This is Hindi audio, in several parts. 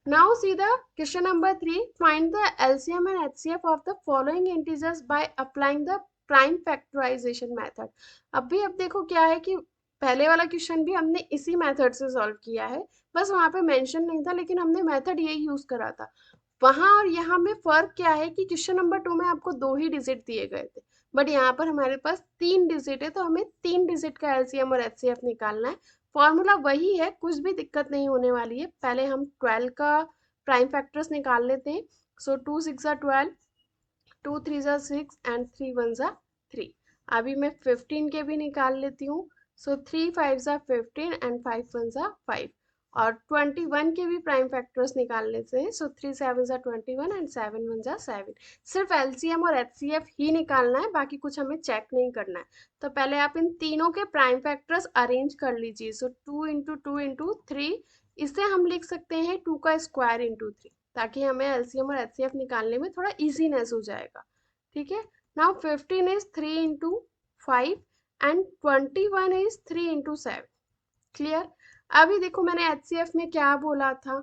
Now see the question number 3. Find the LCM and HCF of the following integers by applying the prime factorization method. अब देखो क्या है कि पहले वाला क्वेश्चन भी हमने इसी मेथड से सॉल्व किया है, बस वहां पे मेंशन नहीं था, लेकिन हमने मेथड यही यूज करा था। वहां और यहाँ में फर्क क्या है कि क्वेश्चन नंबर 2 में आपको 2 ही डिजिट दिए गए थे, बट यहाँ पर हमारे पास 3 डिजिट है, तो हमें 3 डिजिट का एलसीएम और एचसीएफ निकालना है। फॉर्मूला वही है, कुछ भी दिक्कत नहीं होने वाली है। पहले हम 12 का प्राइम फैक्टर्स निकाल लेते हैं। सो 2 6 12, 2 3 6 एंड 3 1 3। अभी मैं 15 के भी निकाल लेती हूँ। सो 3 5 15 एंड 5 1 5। और 21 के भी प्राइम फैक्टर्स निकाल लेते हैं। सो 3 7 21 एंड 7 1 7। सिर्फ एलसीएम और एचसीएफ ही निकालना है, बाकी कुछ हमें चेक नहीं करना है। तो पहले आप इन तीनों के प्राइम फैक्टर्स अरेंज कर लीजिए। सो 2 इंटू 2 इंटू 3, इसे हम लिख सकते हैं 2 का स्क्वायर इंटू 3, ताकि हमें एलसीएम और एचसीएफ निकालने में थोड़ा इजीनेस हो जाएगा। ठीक है। Now 15 is 3 into 5 and 21 is 3 into 7। Clear. अभी देखो मैंने एचसीएफ में क्या बोला था,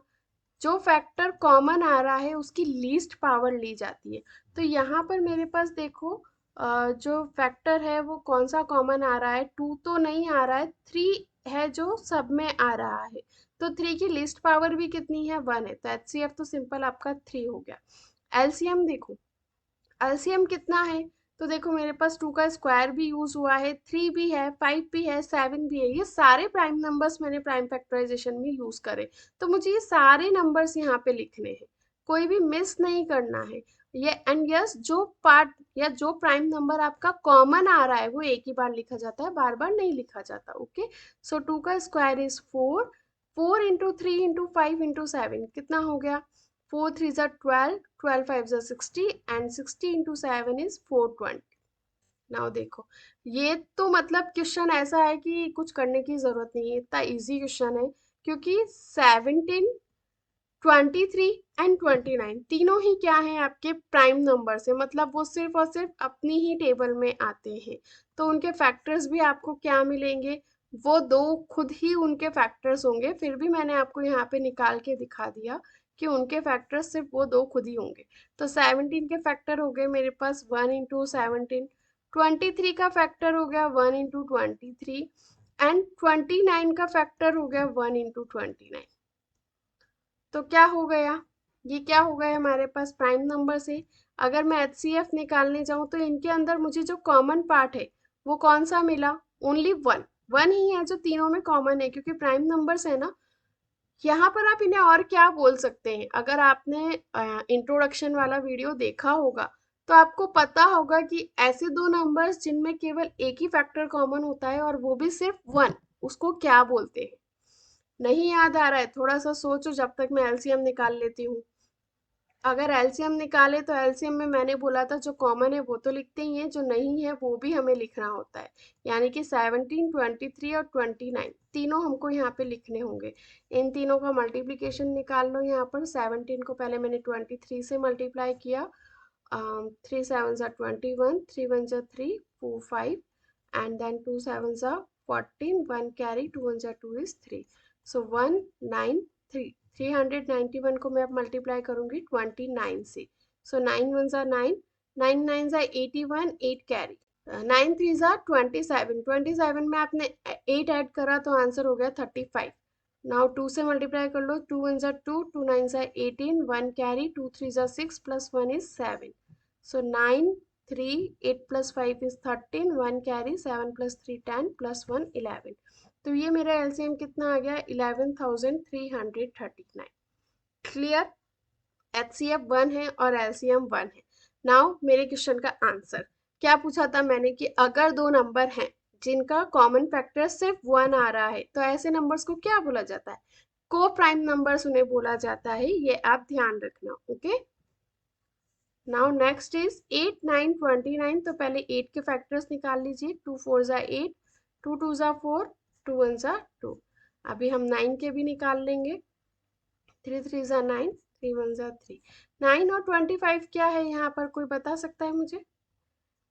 जो फैक्टर कॉमन आ रहा है उसकी लीस्ट पावर ली जाती है। तो यहाँ पर मेरे पास देखो जो फैक्टर है वो कौन सा कॉमन आ रहा है, 2 तो नहीं आ रहा है, 3 है जो सब में आ रहा है। तो 3 की लीस्ट पावर भी कितनी है, 1 है, तो एचसीएफ तो सिंपल आपका 3 हो गया। एलसीएम देखो, एलसीएम कितना है, तो देखो मेरे पास 2 का स्क्वायर भी यूज हुआ है, 3 भी है, 5 भी है, 7 भी है। ये सारे प्राइम नंबर्स मैंने प्राइम फैक्टराइजेशन में यूज करे, तो मुझे ये सारे नंबर्स यहाँ पे लिखने हैं, कोई भी मिस नहीं करना है। ये एंड यस, जो पार्ट या जो प्राइम नंबर आपका कॉमन आ रहा है वो एक ही बार लिखा जाता है, बार बार नहीं लिखा जाता। ओके। सो 2 का square is 4, 4 into 3 into 5 into 7 कितना हो गया, 4 3 जा 12, 12 5 जा 60 एंड 60 इंटू 7 इज 420। नाउ देखो, ये तो मतलब क्वेश्चन ऐसा है कि कुछ करने की जरूरत नहीं है, इतना इजी क्वेश्चन है, क्योंकि 17 23 एंड 29 तीनों ही क्या है आपके प्राइम नंबर से, मतलब वो सिर्फ और सिर्फ अपनी ही टेबल में आते हैं। तो उनके फैक्टर्स भी आपको क्या मिलेंगे, वो दो खुद ही उनके फैक्टर्स होंगे। फिर भी मैंने आपको यहाँ पे निकाल के दिखा दिया कि उनके फैक्टर्स सिर्फ वो दो खुद ही होंगे। तो 17 के फैक्टर हो गए मेरे पास 1 इंटू 17, 23 का फैक्टर हो गया 1 इंटू 23 एंड 29 का फैक्टर हो गया 1 इंटू 29। तो क्या हो गया, ये क्या हो गया हमारे पास प्राइम नंबर से। अगर मैं एचसीएफ निकालने जाऊं तो इनके अंदर मुझे जो कॉमन पार्ट है वो कौन सा मिला, ओनली वन। वन ही है जो तीनों में कॉमन है, क्योंकि प्राइम नंबर्स है ना। यहाँ पर आप इन्हें और क्या बोल सकते हैं, अगर आपने इंट्रोडक्शन वाला वीडियो देखा होगा तो आपको पता होगा कि ऐसे दो नंबर्स जिनमें केवल एक ही फैक्टर कॉमन होता है और वो भी सिर्फ वन, उसको क्या बोलते हैं। नहीं याद आ रहा है, थोड़ा सा सोचो जब तक मैं एलसीएम निकाल लेती हूँ। अगर एलसीएम निकाले तो एलसीएम में मैंने बोला था जो कॉमन है वो तो लिखते ही हैं, जो नहीं है वो भी हमें लिखना होता है। यानी कि 17 23 और 29 तीनों हमको यहाँ पे लिखने होंगे। इन तीनों का मल्टीप्लीकेशन निकाल लो। यहाँ पर 17 को पहले मैंने 23 से मल्टीप्लाई किया, 3 7 जा 21, 3 1 जा 3 4 5 एंड देन 2 7 जा 14, 1 कैरी, 2 1 जा 2 इज 3। सो 193, 391 को मैं अब मल्टीप्लाई करूंगी 29 से। सो 9 1 जा 9, 9 9 जा 81, 8 कैरी, 9 3 जा 27, 27 में आपने 8 ऐड करा तो आंसर हो गया 35। नाउ 2 से मल्टीप्लाई कर लो, 2 1 जा 2, 2 9 जा 18, 1 कैरी, 2 3 जा 6 plus 1 is 7। So 9 3 8 plus 5 is 13, 1 carry, 7 plus 3 10 plus 1 11। तो ये मेरा एलसीएम कितना आ गया, 11,339। क्लियर। एचसीएफ 1 है और एलसीएम 1 है। नाउ मेरे क्वेश्चन का आंसर क्या पूछा था मैंने, कि अगर दो नंबर हैं जिनका कॉमन फैक्टर सिर्फ 1 आ रहा है तो ऐसे नंबर्स को क्या बोला जाता है, को प्राइम नंबर्स उन्हें बोला जाता है। ये आप ध्यान रखना। ओके। Now next is 8 9 29। तो पहले 8 के फैक्टर्स निकाल लीजिए, 2 4 जा 8, 2 2 जा 4, 2 1 जा 2। अभी हम 9 के भी निकाल लेंगे, 3 3 जा 9, 3 1 जा 3। 9 और 25 क्या है यहाँ पर, कोई बता सकता है मुझे।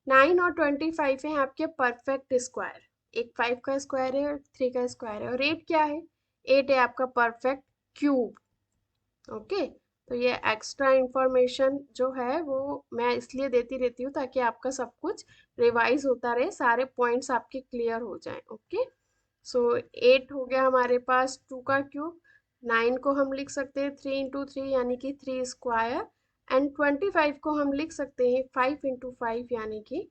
9 और 25 है आपके परफेक्ट स्क्वायर, एक 5 का स्क्वायर है और 3 का स्क्वायर है। और 8 क्या है, 8 है आपका परफेक्ट क्यूब। ओके, तो ये एक्स्ट्रा इंफॉर्मेशन जो है वो मैं इसलिए देती रहती हूँ ताकि आपका सब कुछ रिवाइज होता रहे, सारे पॉइंट्स आपके क्लियर हो जाएं। ओके, सो 8 हो गया हमारे पास, 2 का क्यूब। 9 को हम लिख सकते हैं 3 × 3 यानी कि 3 स्क्वायर। एंड 25 को हम लिख सकते हैं 5 × 5 यानी कि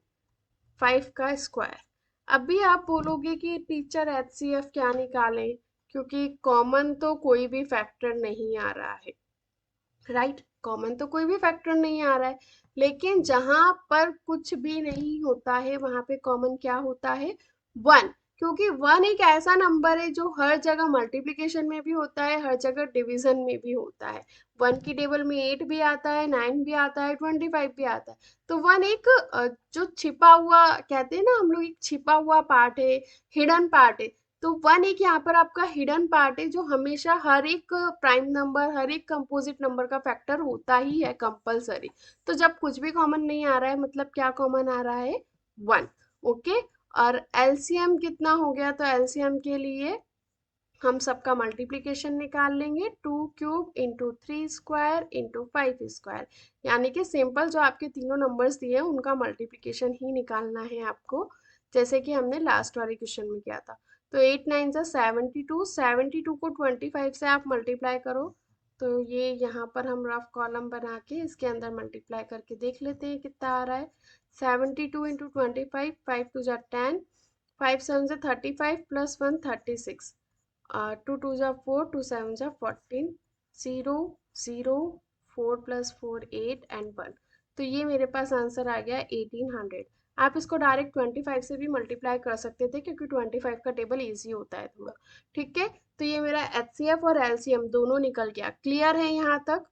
5 का स्क्वायर। अभी आप बोलोगे कि टीचर एचसीएफ क्या निकालें, क्योंकि कॉमन तो कोई भी फैक्टर नहीं आ रहा है, राइट। कॉमन तो कोई भी फैक्टर नहीं आ रहा है, लेकिन जहां पर कुछ भी नहीं होता है वहां पे कॉमन क्या होता है, 1। क्योंकि 1 एक ऐसा नंबर है जो हर जगह मल्टीप्लिकेशन में भी होता है, हर जगह डिवीजन में भी होता है। 1 की टेबल में 8 भी आता है, 9 भी आता है, 25 भी आता है। तो 1 एक जो छिपा हुआ कहते हैं ना हम लोग, एक छिपा हुआ पार्ट है, हिडन पार्ट है। तो 1 एक यहाँ पर आपका हिडन पार्ट है जो हमेशा हर एक प्राइम नंबर, हर एक कंपोजिट नंबर का फैक्टर होता ही है कंपलसरी। तो जब कुछ भी कॉमन नहीं आ रहा है मतलब क्या कॉमन आ रहा है, 1। ओके, और एलसीएम कितना हो गया, तो एलसीएम के लिए हम सबका मल्टीप्लिकेशन निकाल लेंगे, 2³ × 3² × 5 स्क्वायर, यानी कि सिंपल जो आपके तीनों नंबर्स दिए हैं उनका मल्टीप्लिकेशन ही निकालना है आपको, जैसे कि हमने लास्ट वाले क्वेश्चन में किया था। तो 8 9 ज़ा 72, 72 को 25 से आप मल्टीप्लाई करो। तो ये यहाँ पर हम रफ कॉलम बना के इसके अंदर मल्टीप्लाई करके देख लेते हैं कितना आ रहा है। 72 × 25, 5 2 ज़ा 10, 5 7 ज़ा 35 +1 36, 2 2 ज़ा 4, 2 7 ज़ा 14, 0 0, 4 + 4 8 एंड 1। तो ये मेरे पास आंसर आ गया 1800। आप इसको डायरेक्ट 25 से भी मल्टीप्लाई कर सकते थे क्योंकि 25 का टेबल इजी होता है थोड़ा। ठीक है, तो ये मेरा एचसीएफ और एलसीएम दोनों निकल गया। क्लियर है यहाँ तक?